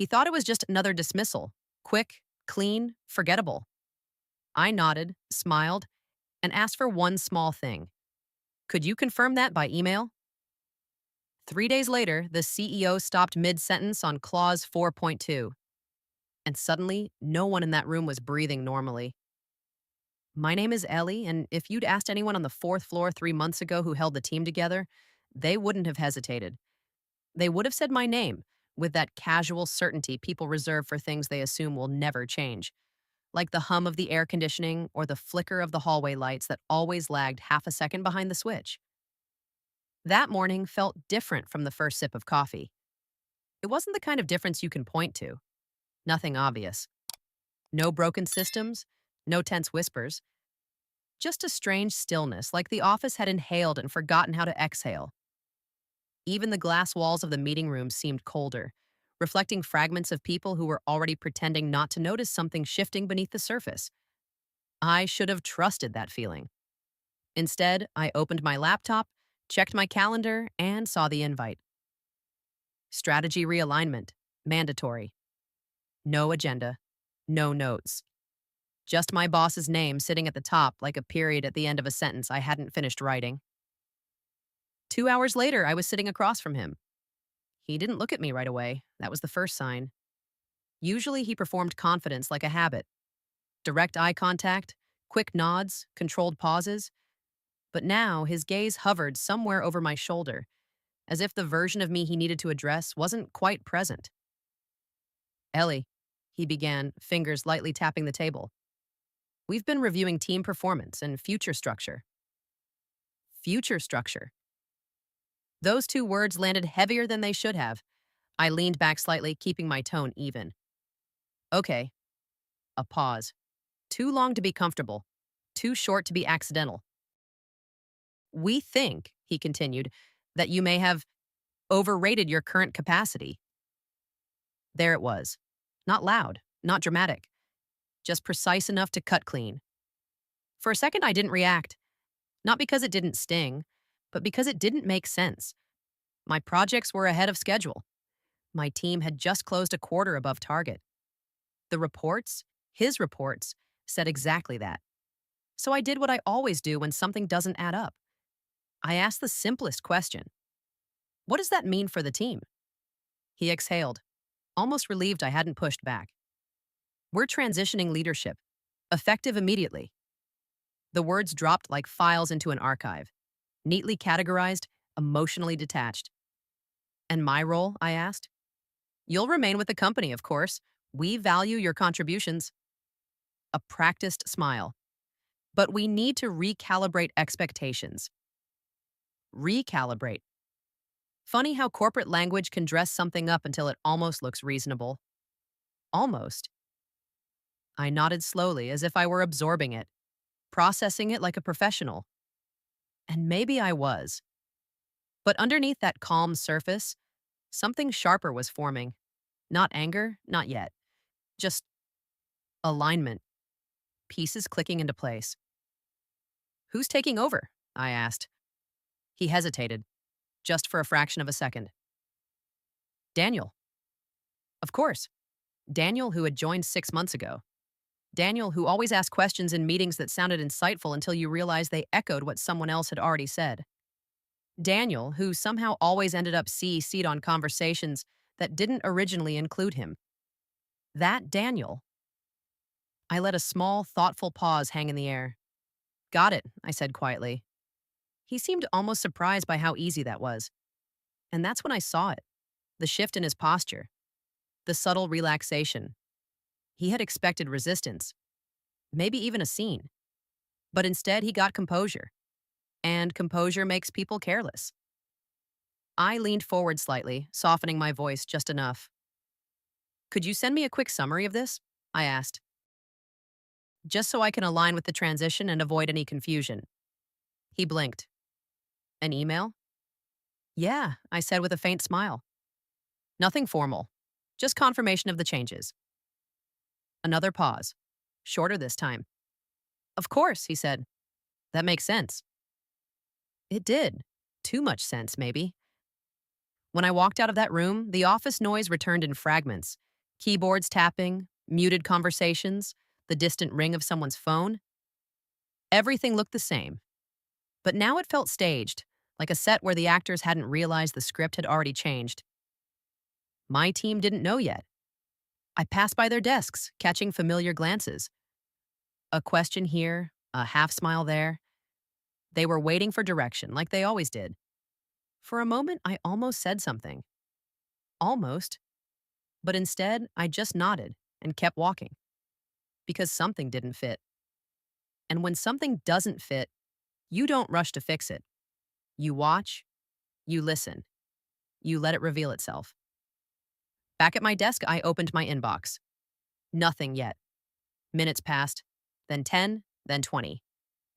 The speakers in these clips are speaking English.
He thought it was just another dismissal. Quick, clean, forgettable. I nodded, smiled, and asked for one small thing. Could you confirm that by email? 3 days later, the CEO stopped mid-sentence on clause 4.2, and suddenly, no one in that room was breathing normally. My name is Ellie, and if you'd asked anyone on the fourth floor 3 months ago who held the team together, they wouldn't have hesitated. They would have said my name, with that casual certainty people reserve for things they assume will never change, like the hum of the air conditioning or the flicker of the hallway lights that always lagged half a second behind the switch. That morning felt different from the first sip of coffee. It wasn't the kind of difference you can point to. Nothing obvious. No broken systems, no tense whispers. Just a strange stillness, like the office had inhaled and forgotten how to exhale. Even the glass walls of the meeting room seemed colder, reflecting fragments of people who were already pretending not to notice something shifting beneath the surface. I should have trusted that feeling. Instead, I opened my laptop, checked my calendar, and saw the invite. Strategy realignment, mandatory. No agenda, no notes. Just my boss's name sitting at the top like a period at the end of a sentence I hadn't finished writing. 2 hours later, I was sitting across from him. He didn't look at me right away. That was the first sign. Usually, he performed confidence like a habit. Direct eye contact, quick nods, controlled pauses. But now, his gaze hovered somewhere over my shoulder, as if the version of me he needed to address wasn't quite present. Ellie, he began, fingers lightly tapping the table. We've been reviewing team performance and future structure. Future structure. Those two words landed heavier than they should have. I leaned back slightly, keeping my tone even. Okay. A pause. Too long to be comfortable. Too short to be accidental. We think, he continued, that you may have overrated your current capacity. There it was. Not loud, not dramatic. Just precise enough to cut clean. For a second, I didn't react. Not because it didn't sting, but because it didn't make sense. My projects were ahead of schedule. My team had just closed a quarter above target. The reports, his reports, said exactly that. So I did what I always do when something doesn't add up. I asked the simplest question. What does that mean for the team? He exhaled, almost relieved I hadn't pushed back. We're transitioning leadership, effective immediately. The words dropped like files into an archive, neatly categorized, emotionally detached. And my role, I asked? You'll remain with the company, of course. We value your contributions. A practiced smile. But we need to recalibrate expectations. Recalibrate. Funny how corporate language can dress something up until it almost looks reasonable. Almost. I nodded slowly as if I were absorbing it, processing it like a professional. And maybe I was. But underneath that calm surface, something sharper was forming. Not anger, not yet. Just alignment. Pieces clicking into place. Who's taking over? I asked. He hesitated, just for a fraction of a second. Daniel. Of course. Daniel, who had joined 6 months ago. Daniel, who always asked questions in meetings that sounded insightful until you realized they echoed what someone else had already said. Daniel, who somehow always ended up CC'd on conversations that didn't originally include him. That Daniel. I let a small, thoughtful pause hang in the air. Got it, I said quietly. He seemed almost surprised by how easy that was. And that's when I saw it. The shift in his posture. The subtle relaxation. He had expected resistance. Maybe even a scene. But instead, he got composure. And composure makes people careless. I leaned forward slightly, softening my voice just enough. Could you send me a quick summary of this? I asked. Just so I can align with the transition and avoid any confusion. He blinked. An email? Yeah, I said with a faint smile. Nothing formal, just confirmation of the changes. Another pause, shorter this time. Of course, he said. That makes sense. It did. Too much sense, maybe. When I walked out of that room, the office noise returned in fragments. Keyboards tapping, muted conversations, the distant ring of someone's phone. Everything looked the same. But now it felt staged, like a set where the actors hadn't realized the script had already changed. My team didn't know yet. I passed by their desks, catching familiar glances. A question here, a half smile there. They were waiting for direction, like they always did. For a moment, I almost said something. Almost. But instead, I just nodded and kept walking. Because something didn't fit. And when something doesn't fit, you don't rush to fix it. You watch, you listen, you let it reveal itself. Back at my desk, I opened my inbox. Nothing yet. Minutes passed, then 10, then 20.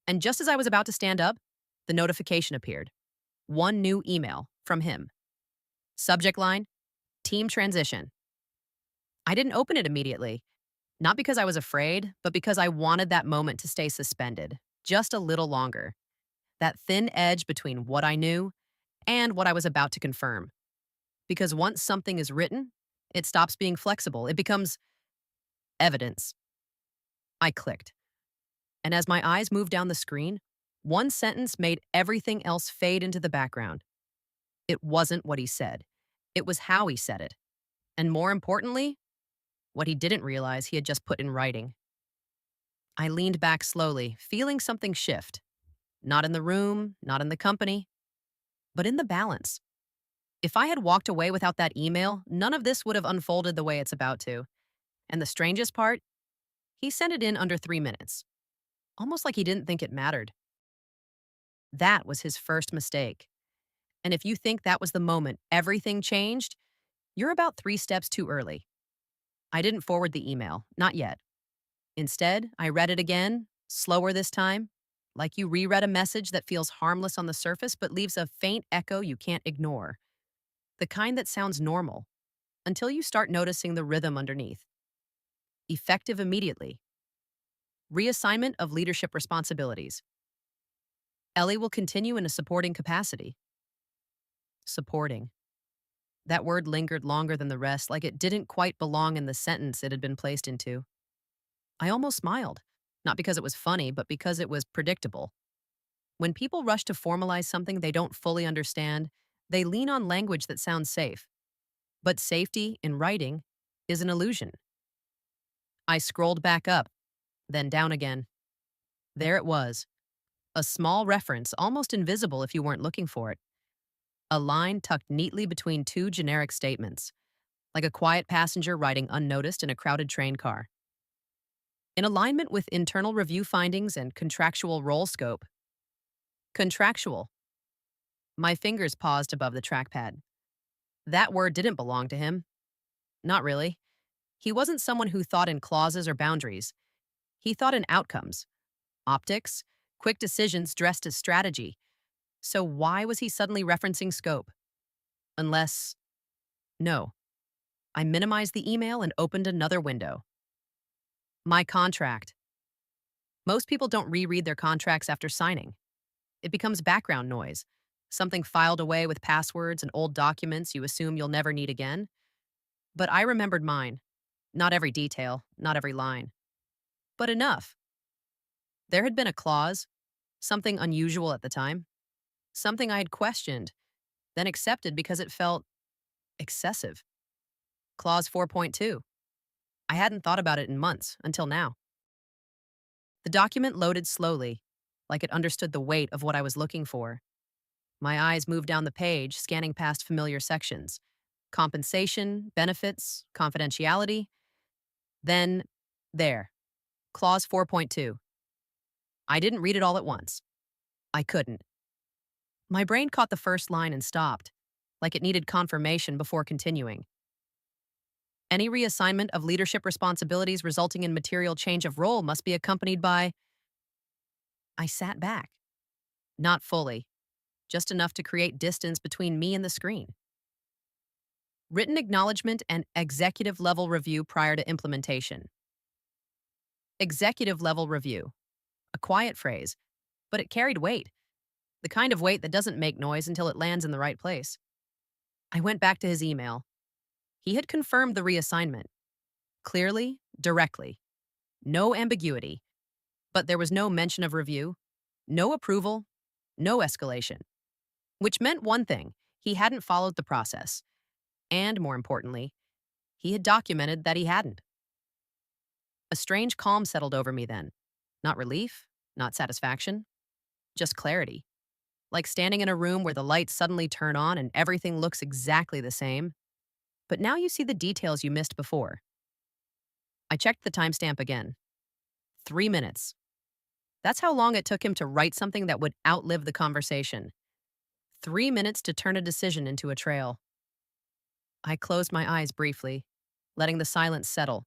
And just as I was about to stand up, the notification appeared. One new email from him. Subject line, team transition. I didn't open it immediately. Not because I was afraid, but because I wanted that moment to stay suspended, just a little longer. That thin edge between what I knew and what I was about to confirm. Because once something is written, it stops being flexible. It becomes evidence. I clicked. And as my eyes moved down the screen, one sentence made everything else fade into the background. It wasn't what he said. It was how he said it. And more importantly, what he didn't realize he had just put in writing. I leaned back slowly, feeling something shift. Not in the room, not in the company, but in the balance. If I had walked away without that email, none of this would have unfolded the way it's about to. And the strangest part, he sent it in under 3 minutes. Almost like he didn't think it mattered. That was his first mistake. And if you think that was the moment everything changed, you're about 3 steps too early. I didn't forward the email, not yet. Instead, I read it again, slower this time, like you reread a message that feels harmless on the surface but leaves a faint echo you can't ignore. The kind that sounds normal, until you start noticing the rhythm underneath. Effective immediately. Reassignment of leadership responsibilities. Ellie will continue in a supporting capacity. Supporting. That word lingered longer than the rest, like it didn't quite belong in the sentence it had been placed into. I almost smiled, not because it was funny, but because it was predictable. When people rush to formalize something they don't fully understand, they lean on language that sounds safe. But safety, in writing, is an illusion. I scrolled back up, then down again. There it was. A small reference, almost invisible if you weren't looking for it. A line tucked neatly between 2 generic statements, like a quiet passenger riding unnoticed in a crowded train car. In alignment with internal review findings and contractual role scope. Contractual. My fingers paused above the trackpad. That word didn't belong to him. Not really. He wasn't someone who thought in clauses or boundaries. He thought in outcomes. Optics, quick decisions dressed as strategy. So why was he suddenly referencing scope? Unless... No. I minimized the email and opened another window. My contract. Most people don't reread their contracts after signing. It becomes background noise, something filed away with passwords and old documents you assume you'll never need again. But I remembered mine. Not every detail, not every line. But enough. There had been a clause, something unusual at the time, something I had questioned, then accepted because it felt excessive. Clause 4.2. I hadn't thought about it in months, until now. The document loaded slowly, like it understood the weight of what I was looking for. My eyes moved down the page, scanning past familiar sections. Compensation, benefits, confidentiality. Then, there. Clause 4.2. I didn't read it all at once. I couldn't. My brain caught the first line and stopped, like it needed confirmation before continuing. Any reassignment of leadership responsibilities resulting in material change of role must be accompanied by... I sat back. Not fully, just enough to create distance between me and the screen. Written acknowledgement and executive level review prior to implementation. Executive level review. A quiet phrase, but it carried weight. The kind of weight that doesn't make noise until it lands in the right place. I went back to his email. He had confirmed the reassignment, Clearly, directly. No ambiguity. But there was no mention of review, no approval, no escalation. Which meant one thing: he hadn't followed the process. And more importantly, he had documented that he hadn't. A strange calm settled over me then. Not relief, not satisfaction, just clarity. Like standing in a room where the lights suddenly turn on and everything looks exactly the same. But now you see the details you missed before. I checked the timestamp again. 3 minutes. That's how long it took him to write something that would outlive the conversation. 3 minutes to turn a decision into a trail. I closed my eyes briefly, letting the silence settle.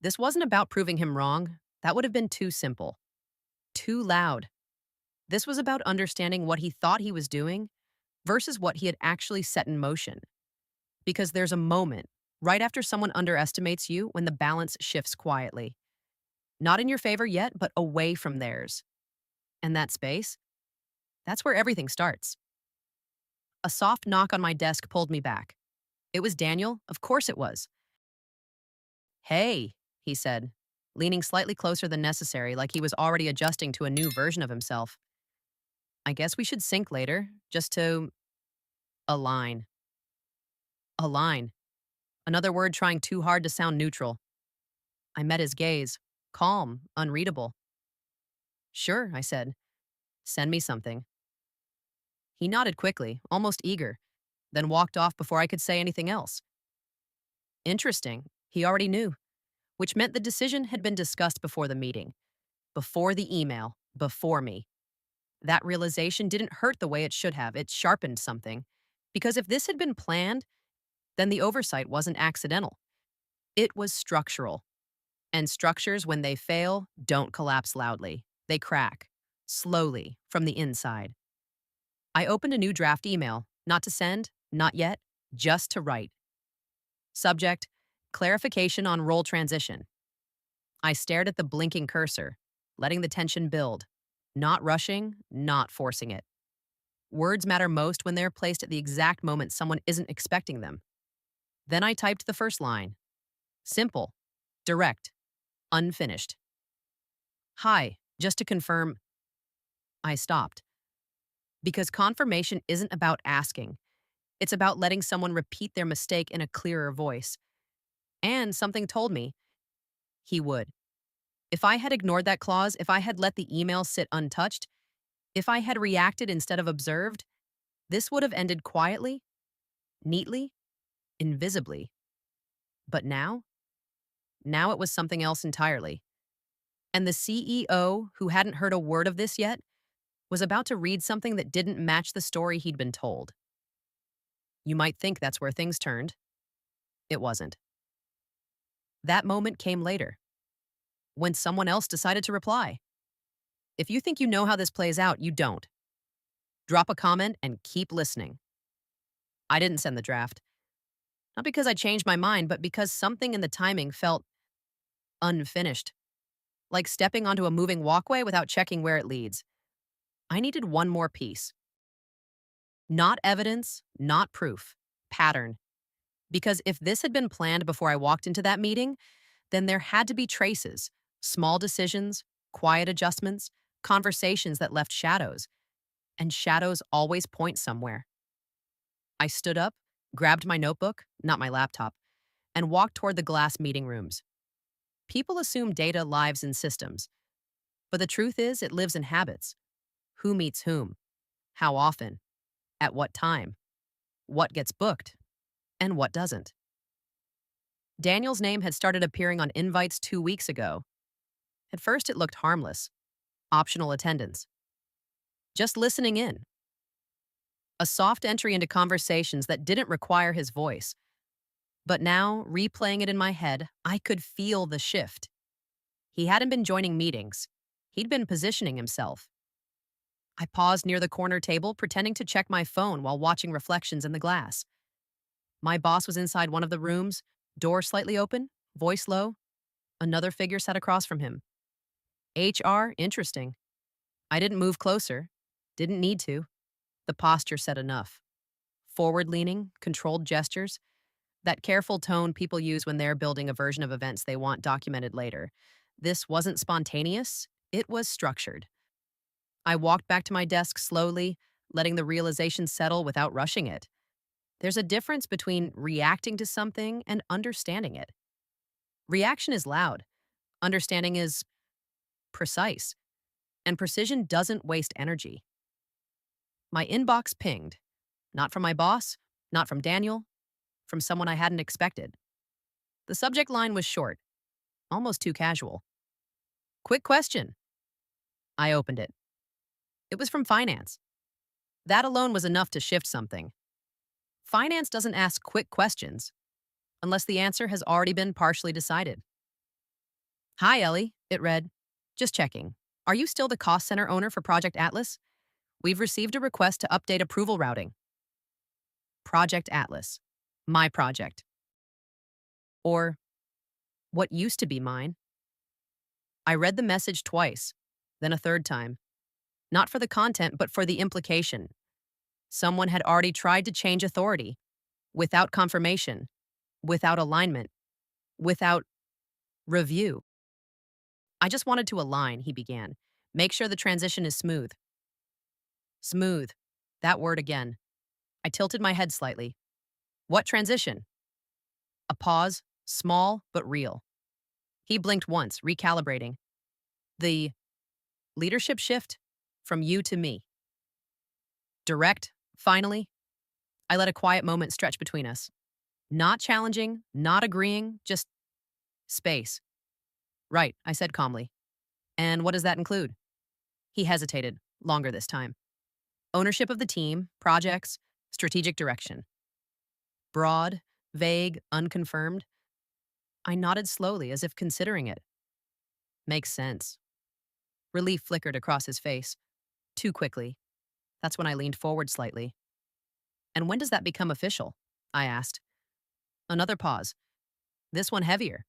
This wasn't about proving him wrong. That would have been too simple, too loud. This was about understanding what he thought he was doing versus what he had actually set in motion. Because there's a moment right after someone underestimates you when the balance shifts quietly. Not in your favor yet, but away from theirs. And that space, that's where everything starts. A soft knock on my desk pulled me back. It was Daniel, of course it was. Hey, he said, leaning slightly closer than necessary, like he was already adjusting to a new version of himself. I guess we should sync later, just to align. Align. Another word trying too hard to sound neutral. I met his gaze, calm, unreadable. Sure, I said. Send me something. He nodded quickly, almost eager, then walked off before I could say anything else. Interesting. He already knew, which meant the decision had been discussed before the meeting, before the email, before me. That realization didn't hurt the way it should have. It sharpened something. Because if this had been planned, then the oversight wasn't accidental. It was structural. And structures, when they fail, don't collapse loudly. They crack, slowly, from the inside. I opened a new draft email, not to send, not yet, just to write. Subject: clarification on role transition. I stared at the blinking cursor, letting the tension build. Not rushing, not forcing it. Words matter most when they're placed at the exact moment someone isn't expecting them. Then I typed the first line. Simple, direct, unfinished. Hi, just to confirm. I stopped. Because confirmation isn't about asking. It's about letting someone repeat their mistake in a clearer voice. And something told me he would. If I had ignored that clause, if I had let the email sit untouched, if I had reacted instead of observed, this would have ended quietly, neatly, invisibly. But now? Now it was something else entirely. And the CEO, who hadn't heard a word of this yet, was about to read something that didn't match the story he'd been told. You might think that's where things turned. It wasn't. That moment came later, when someone else decided to reply. If you think you know how this plays out, you don't. Drop a comment and keep listening. I didn't send the draft. Not because I changed my mind, but because something in the timing felt unfinished. Like stepping onto a moving walkway without checking where it leads. I needed one more piece. Not evidence, not proof. Pattern. Because if this had been planned before I walked into that meeting, then there had to be traces, small decisions, quiet adjustments, conversations that left shadows. And shadows always point somewhere. I stood up, grabbed my notebook, not my laptop, and walked toward the glass meeting rooms. People assume data lives in systems. But the truth is, it lives in habits. Who meets whom? How often? At what time? What gets booked? And what doesn't? Daniel's name had started appearing on invites 2 weeks ago. At first, it looked harmless. Optional attendance. Just listening in. A soft entry into conversations that didn't require his voice. But now, replaying it in my head, I could feel the shift. He hadn't been joining meetings. He'd been positioning himself. I paused near the corner table, pretending to check my phone while watching reflections in the glass. My boss was inside one of the rooms, door slightly open, voice low. Another figure sat across from him. HR, interesting. I didn't move closer. Didn't need to. The posture said enough. Forward-leaning, controlled gestures. That careful tone people use when they're building a version of events they want documented later. This wasn't spontaneous, it was structured. I walked back to my desk slowly, letting the realization settle without rushing it. There's a difference between reacting to something and understanding it. Reaction is loud, understanding is precise, and precision doesn't waste energy. My inbox pinged. Not from my boss, not from Daniel, from someone I hadn't expected. The subject line was short, almost too casual. Quick question. I opened it. It was from finance. That alone was enough to shift something. Finance doesn't ask quick questions unless the answer has already been partially decided. Hi, Ellie, it read. Just checking. Are you still the cost center owner for Project Atlas? We've received a request to update approval routing. Project Atlas. My project. Or what used to be mine. I read the message twice, then a third time. Not for the content, but for the implication. Someone had already tried to change authority, without confirmation, without alignment, without review. I just wanted to align, he began. Make sure the transition is smooth. Smooth. That word again. I tilted my head slightly. What transition? A pause, small but real. He blinked once, recalibrating. The leadership shift from you to me. Direct, finally. I let a quiet moment stretch between us. Not challenging, not agreeing, just space. Right, I said calmly. And what does that include? He hesitated, longer this time. Ownership of the team, projects, strategic direction. Broad, vague, unconfirmed. I nodded slowly as if considering it. Makes sense. Relief flickered across his face. Too quickly. That's when I leaned forward slightly. And when does that become official? I asked. Another pause. This one heavier.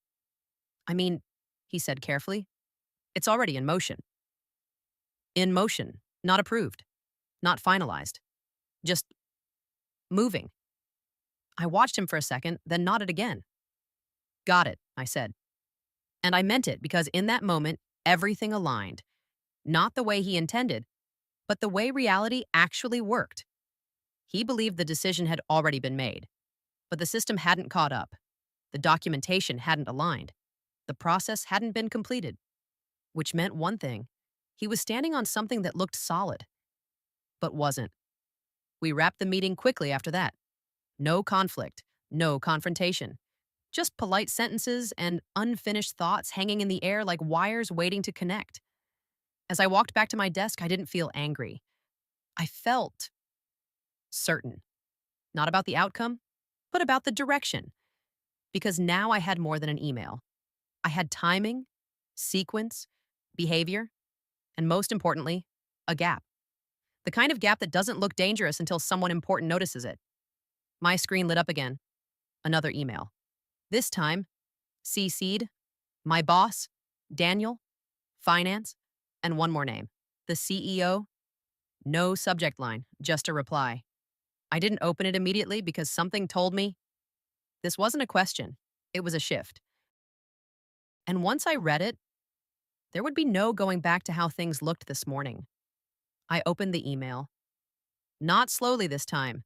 I mean, he said carefully, it's already in motion. In motion, not approved, not finalized. Just moving. I watched him for a second, then nodded again. Got it, I said. And I meant it because in that moment, everything aligned. Not the way he intended, but the way reality actually worked. He believed the decision had already been made, but the system hadn't caught up. The documentation hadn't aligned. The process hadn't been completed, which meant one thing. He was standing on something that looked solid, but wasn't. We wrapped the meeting quickly after that. No conflict, no confrontation. Just polite sentences and unfinished thoughts hanging in the air like wires waiting to connect. As I walked back to my desk, I didn't feel angry. I felt certain. Not about the outcome, but about the direction. Because now I had more than an email. I had timing, sequence, behavior, and most importantly, a gap. The kind of gap that doesn't look dangerous until someone important notices it. My screen lit up again. Another email. This time, CC'd, my boss, Daniel, finance, and one more name. The CEO. No subject line, just a reply. I didn't open it immediately because something told me this wasn't a question, it was a shift. And once I read it, there would be no going back to how things looked this morning. I opened the email. Not slowly this time.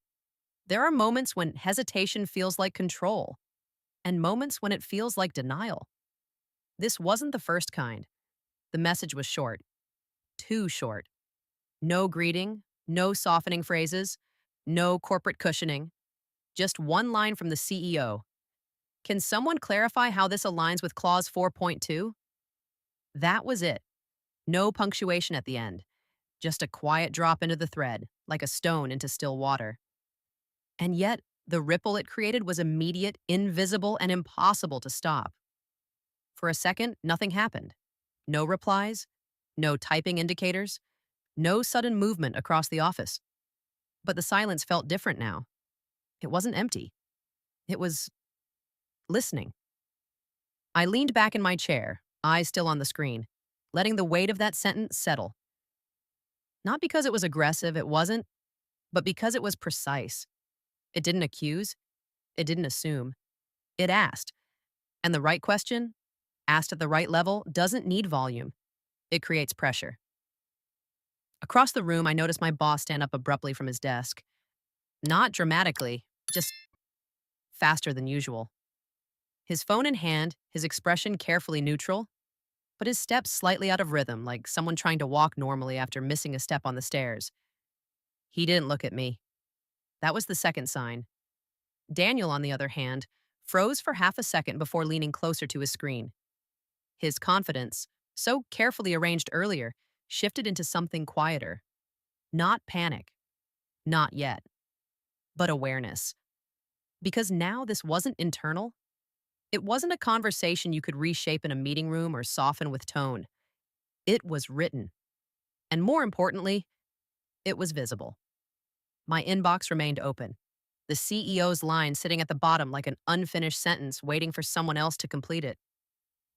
There are moments when hesitation feels like control, and moments when it feels like denial. This wasn't the first kind. The message was short. Too short. No greeting, no softening phrases, no corporate cushioning. Just one line from the CEO. Can someone clarify how this aligns with Clause 4.2? That was it. No punctuation at the end. Just a quiet drop into the thread, like a stone into still water. And yet, the ripple it created was immediate, invisible, and impossible to stop. For a second, nothing happened. No replies, no typing indicators, no sudden movement across the office. But the silence felt different now. It wasn't empty. It was listening. I leaned back in my chair, eyes still on the screen, letting the weight of that sentence settle. Not because it was aggressive, it wasn't, but because it was precise. It didn't accuse. It didn't assume. It asked. And the right question, asked at the right level, doesn't need volume. It creates pressure. Across the room, I noticed my boss stand up abruptly from his desk. Not dramatically, just faster than usual. His phone in hand, his expression carefully neutral, but his steps slightly out of rhythm, like someone trying to walk normally after missing a step on the stairs. He didn't look at me. That was the second sign. Daniel, on the other hand, froze for half a second before leaning closer to his screen. His confidence, so carefully arranged earlier, shifted into something quieter. Not panic. Not yet. But awareness. Because now this wasn't internal. It wasn't a conversation you could reshape in a meeting room or soften with tone. It was written. And more importantly, it was visible. My inbox remained open. The CEO's line sitting at the bottom like an unfinished sentence waiting for someone else to complete it.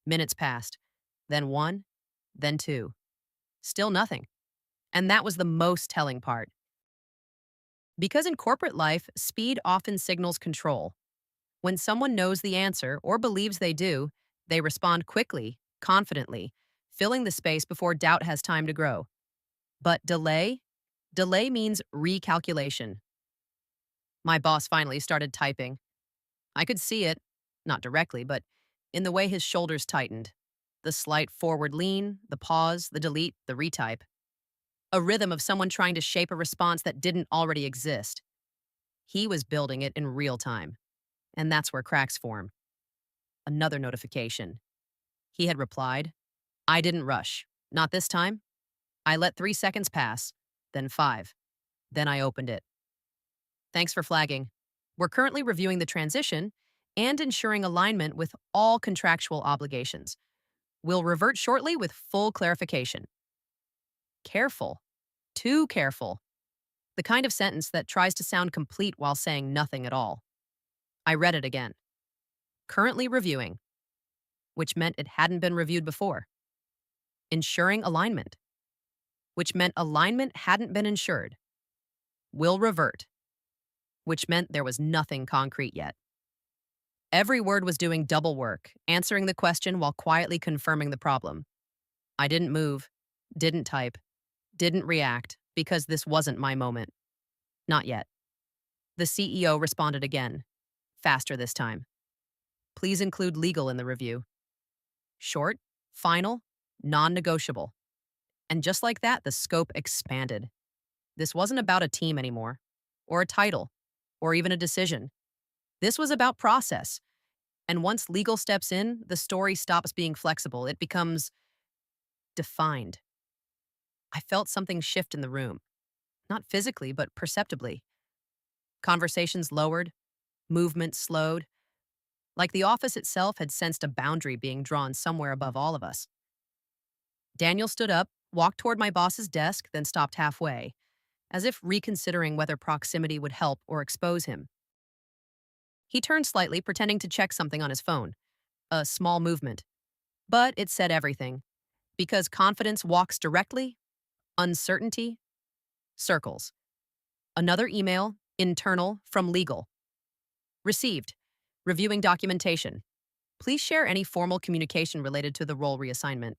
Minutes passed. Then one, then two. Still nothing. And that was the most telling part. Because in corporate life, speed often signals control. When someone knows the answer or believes they do, they respond quickly, confidently, filling the space before doubt has time to grow. But delay means recalculation. My boss finally started typing. I could see it, not directly, but in the way his shoulders tightened. The slight forward lean, the pause, the delete, the retype. A rhythm of someone trying to shape a response that didn't already exist. He was building it in real time, and that's where cracks form. Another notification. He had replied, I didn't rush. Not this time. I let 3 seconds pass, then 5. Then I opened it. Thanks for flagging. We're currently reviewing the transition and ensuring alignment with all contractual obligations. We'll revert shortly with full clarification. Careful. Too careful. The kind of sentence that tries to sound complete while saying nothing at all. I read it again. Currently reviewing, which meant it hadn't been reviewed before. Ensuring alignment, which meant alignment hadn't been ensured. Will revert, which meant there was nothing concrete yet. Every word was doing double work, answering the question while quietly confirming the problem. I didn't move, didn't type, didn't react, because this wasn't my moment. Not yet. The CEO responded again, faster this time. Please include legal in the review. Short, final, non-negotiable. And just like that, the scope expanded. This wasn't about a team anymore, or a title, or even a decision. This was about process. And once legal steps in, the story stops being flexible. It becomes defined. I felt something shift in the room. Not physically, but perceptibly. Conversations lowered, movement slowed, like the office itself had sensed a boundary being drawn somewhere above all of us. Daniel stood up, walked toward my boss's desk, then stopped halfway, as if reconsidering whether proximity would help or expose him. He turned slightly, pretending to check something on his phone. A small movement. But it said everything. Because confidence walks directly, uncertainty circles. Another email, internal, from legal. Received. Reviewing documentation. Please share any formal communication related to the role reassignment.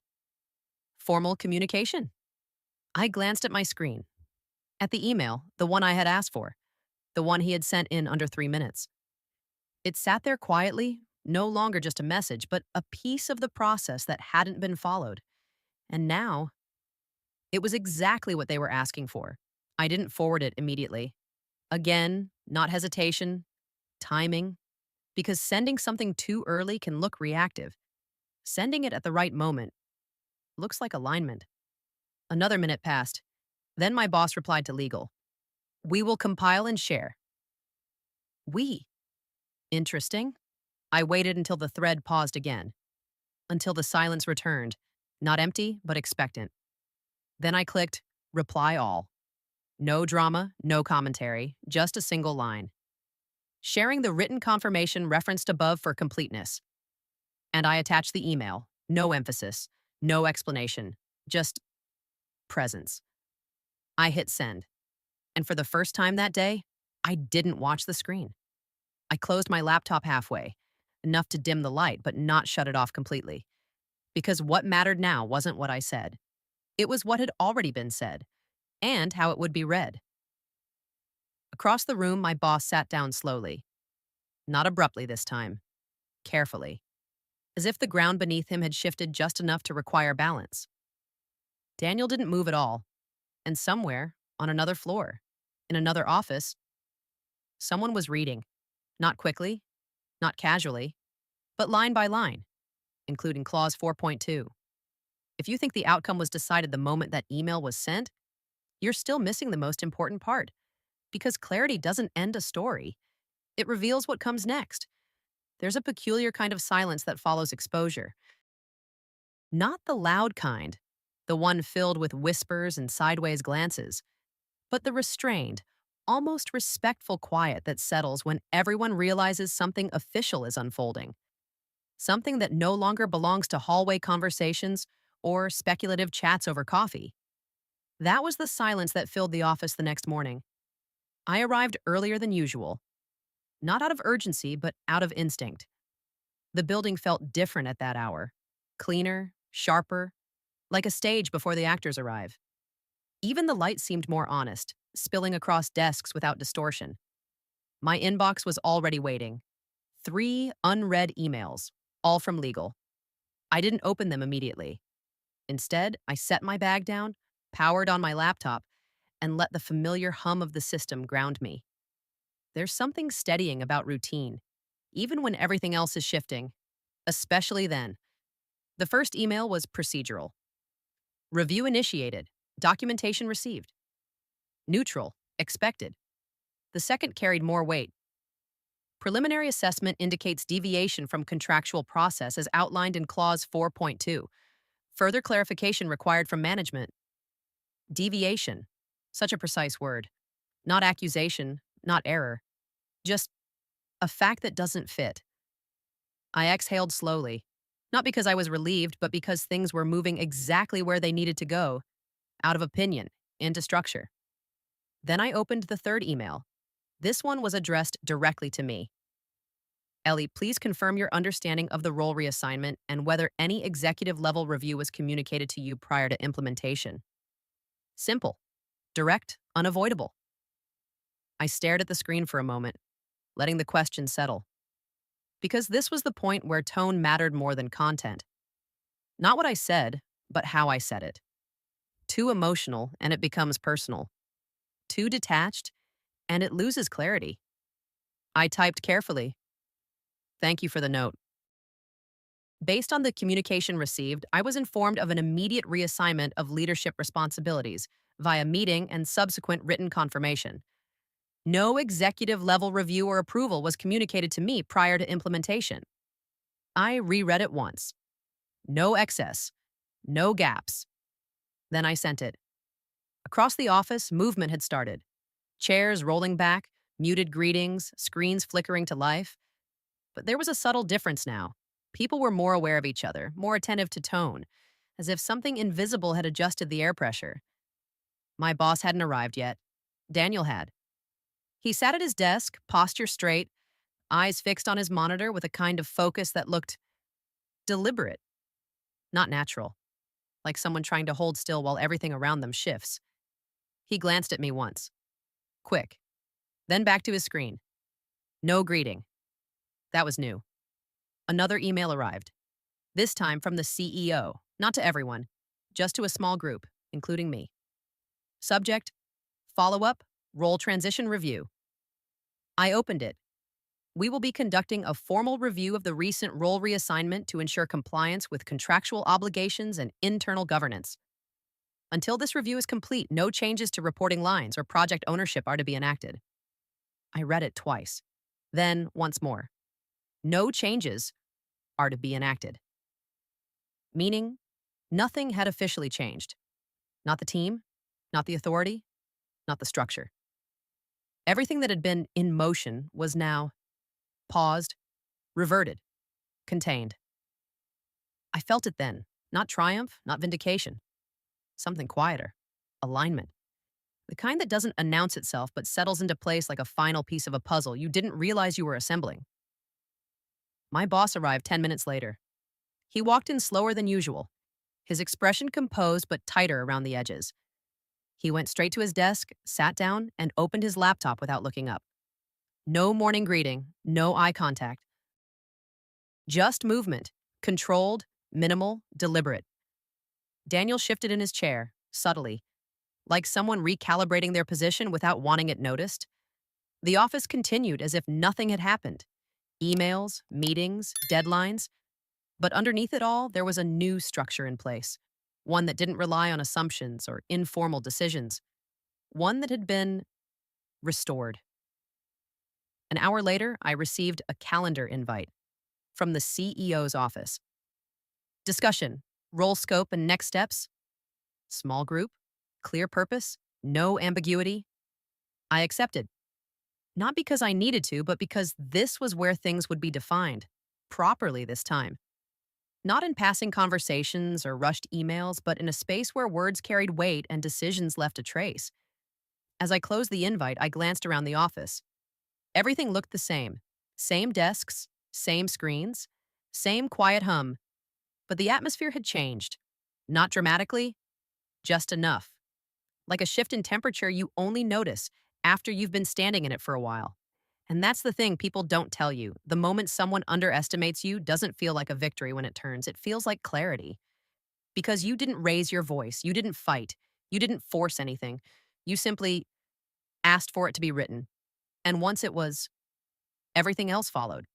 Formal communication? I glanced at my screen. At the email, the one I had asked for. The one he had sent in under 3 minutes. It sat there quietly, no longer just a message, but a piece of the process that hadn't been followed. And now, it was exactly what they were asking for. I didn't forward it immediately. Again, not hesitation, timing, because sending something too early can look reactive. Sending it at the right moment looks like alignment. Another minute passed. Then my boss replied to legal. We will compile and share. We. Interesting. I waited until the thread paused again, until the silence returned, not empty, but expectant. Then I clicked reply all. No drama, no commentary, just a single line. Sharing the written confirmation referenced above for completeness. And I attached the email. No emphasis, no explanation, just presence. I hit send. And for the first time that day, I didn't watch the screen. I closed my laptop halfway. enough to dim the light, but not shut it off completely. Because what mattered now wasn't what I said, it was what had already been said, and how it would be read. Across the room, my boss sat down slowly, not abruptly this time, carefully, as if the ground beneath him had shifted just enough to require balance. Daniel didn't move at all, and somewhere, on another floor, in another office, someone was reading, not quickly, not casually, but line by line, including clause 4.2. If you think the outcome was decided the moment that email was sent, you're still missing the most important part, because clarity doesn't end a story. It reveals what comes next. There's a peculiar kind of silence that follows exposure. Not the loud kind, the one filled with whispers and sideways glances, but the restrained, almost respectful quiet that settles when everyone realizes something official is unfolding. Something that no longer belongs to hallway conversations or speculative chats over coffee. That was the silence that filled the office the next morning. I arrived earlier than usual, not out of urgency, but out of instinct. The building felt different at that hour, cleaner, sharper, like a stage before the actors arrive. Even the light seemed more honest, spilling across desks without distortion. My inbox was already waiting. 3 unread emails, all from legal. I didn't open them immediately. Instead, I set my bag down, powered on my laptop, and let the familiar hum of the system ground me. There's something steadying about routine, even when everything else is shifting, especially then. The first email was procedural. Review initiated. Documentation received. Neutral. Expected. The second carried more weight. Preliminary assessment indicates deviation from contractual process as outlined in clause 4.2. Further clarification required from management. Deviation. Such a precise word. Not accusation, not error. Just a fact that doesn't fit. I exhaled slowly, not because I was relieved, but because things were moving exactly where they needed to go, out of opinion, into structure. Then I opened the third email. This one was addressed directly to me. Ellie, please confirm your understanding of the role reassignment and whether any executive level review was communicated to you prior to implementation. Simple, direct, unavoidable. I stared at the screen for a moment, letting the question settle. Because this was the point where tone mattered more than content. Not what I said, but how I said it. Too emotional, and it becomes personal. Too detached, and it loses clarity. I typed carefully. Thank you for the note. Based on the communication received, I was informed of an immediate reassignment of leadership responsibilities via meeting and subsequent written confirmation. No executive level review or approval was communicated to me prior to implementation. I reread it once. No excess. No gaps. Then I sent it. Across the office, movement had started. Chairs rolling back, muted greetings, screens flickering to life. But there was a subtle difference now. People were more aware of each other, more attentive to tone, as if something invisible had adjusted the air pressure. My boss hadn't arrived yet. Daniel had. He sat at his desk, posture straight, eyes fixed on his monitor with a kind of focus that looked deliberate, not natural, like someone trying to hold still while everything around them shifts. He glanced at me once. Quick. Then back to his screen. No greeting. That was new. Another email arrived. This time from the CEO, not to everyone, just to a small group, including me. Subject, follow-up, role transition review. I opened it. We will be conducting a formal review of the recent role reassignment to ensure compliance with contractual obligations and internal governance. Until this review is complete, no changes to reporting lines or project ownership are to be enacted. I read it twice. Then, once more. No changes are to be enacted. Meaning, nothing had officially changed. Not the team, not the authority, not the structure. Everything that had been in motion was now paused, reverted, contained. I felt it then, not triumph, not vindication. Something quieter, alignment. The kind that doesn't announce itself but settles into place like a final piece of a puzzle you didn't realize you were assembling. My boss arrived 10 minutes later. He walked in slower than usual, his expression composed but tighter around the edges. He went straight to his desk, sat down, and opened his laptop without looking up. No morning greeting, no eye contact, just movement, controlled, minimal, deliberate. Daniel shifted in his chair, subtly, like someone recalibrating their position without wanting it noticed. The office continued as if nothing had happened. Emails, meetings, deadlines. But underneath it all, there was a new structure in place. One that didn't rely on assumptions or informal decisions. One that had been restored. An hour later, I received a calendar invite from the CEO's office. Discussion, role scope and next steps. Small group, clear purpose, no ambiguity. I accepted. Not because I needed to, but because this was where things would be defined. Properly this time. Not in passing conversations or rushed emails, but in a space where words carried weight and decisions left a trace. As I closed the invite, I glanced around the office. Everything looked the same. Same desks, same screens, same quiet hum. But the atmosphere had changed. Not dramatically, just enough. Like a shift in temperature you only notice after you've been standing in it for a while. And that's the thing people don't tell you. The moment someone underestimates you doesn't feel like a victory when it turns. It feels like clarity. Because you didn't raise your voice, you didn't fight, you didn't force anything. You simply asked for it to be written. And once it was, everything else followed.